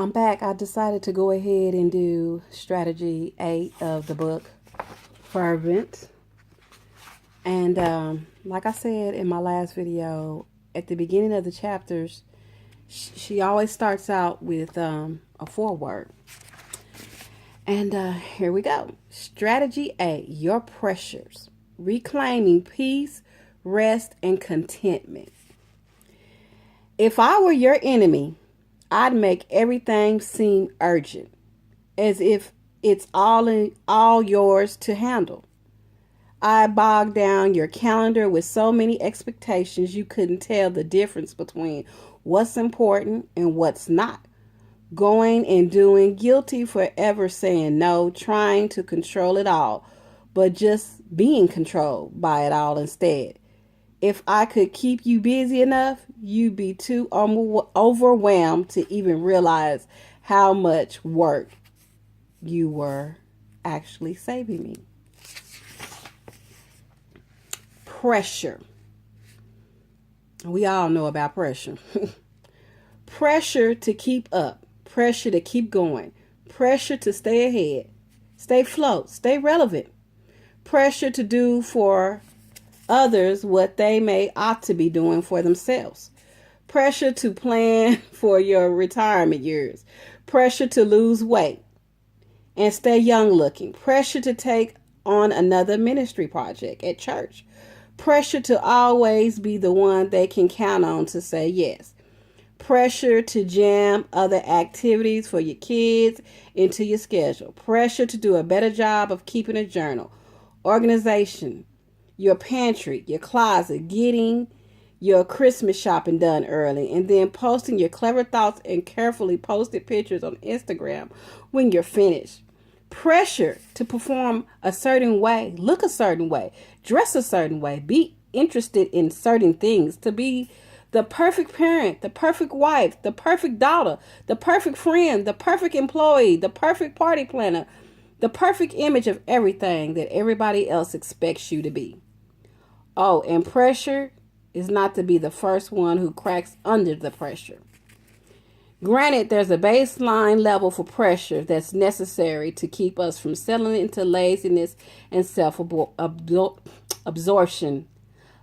I'm back. I decided to go ahead and do strategy 8 of the book, Fervant. And like I said in my last video, at the beginning of the chapters, she always starts out with a foreword. And here we go. Strategy 8, your pressures. Reclaiming peace, rest, and contentment. If I were your enemy, I'd make everything seem urgent, as if it's all yours to handle. I bog down your calendar with so many expectations you couldn't tell the difference between what's important and what's not. Going and doing, guilty for ever saying no, trying to control it all, but just being controlled by it all instead. If I could keep you busy enough, you'd be too overwhelmed to even realize how much work you were actually saving me. Pressure. We all know about pressure. Pressure to keep up. Pressure to keep going. Pressure to stay ahead. Stay afloat. Stay relevant. Pressure to do for others what they ought to be doing for themselves. Pressure to plan for your retirement years. Pressure to lose weight and stay young looking. Pressure to take on another ministry project at church. Pressure to always be the one they can count on to say yes. Pressure to jam other activities for your kids into your schedule. Pressure to do a better job of keeping a journal. Organization. Your pantry, your closet, getting your Christmas shopping done early, and then posting your clever thoughts and carefully posted pictures on Instagram when you're finished. Pressure to perform a certain way, look a certain way, dress a certain way, be interested in certain things, to be the perfect parent, the perfect wife, the perfect daughter, the perfect friend, the perfect employee, the perfect party planner, the perfect image of everything that everybody else expects you to be. Oh, and pressure is not to be the first one who cracks under the pressure. Granted, there's a baseline level for pressure that's necessary to keep us from settling into laziness and self-absorption.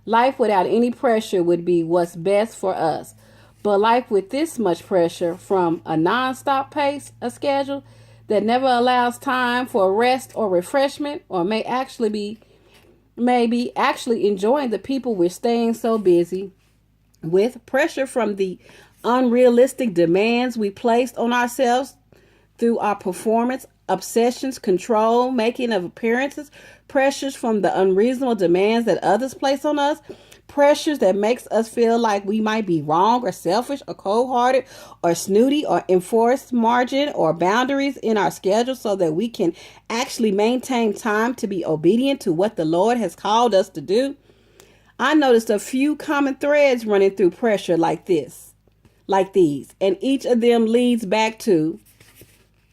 Life without any pressure would be what's best for us. But life with this much pressure from a non-stop pace, a schedule that never allows time for rest or refreshment, or maybe actually enjoying the people we're staying so busy with. Pressure from the unrealistic demands we placed on ourselves through our performance, obsessions, control, making of appearances. Pressures from the unreasonable demands that others place on us. Pressures that makes us feel like we might be wrong or selfish or cold-hearted or snooty, or enforce margin or boundaries in our schedule so that we can actually maintain time to be obedient to what the Lord has called us to do. I noticed a few common threads running through pressure like these, and each of them leads back to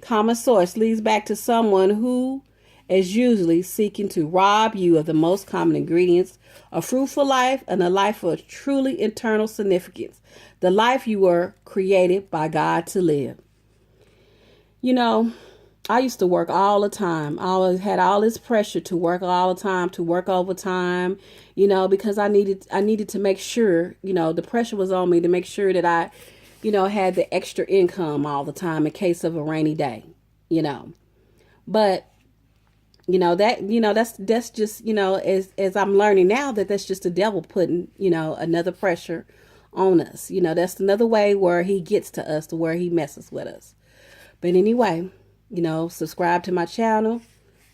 someone who is usually seeking to rob you of the most common ingredients: a fruitful life and a life of truly eternal significance, the life you were created by God to live. You know, I used to work all the time. I always had all this pressure to work all the time, to work overtime, because I needed to make sure, the pressure was on me to make sure that I, had the extra income all the time in case of a rainy day, But that's just, as I'm learning now, that's just the devil putting, another pressure on us. That's another way where he gets to us, to where he messes with us. But anyway, subscribe to my channel.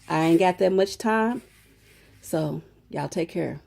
I ain't got that much time. So y'all take care.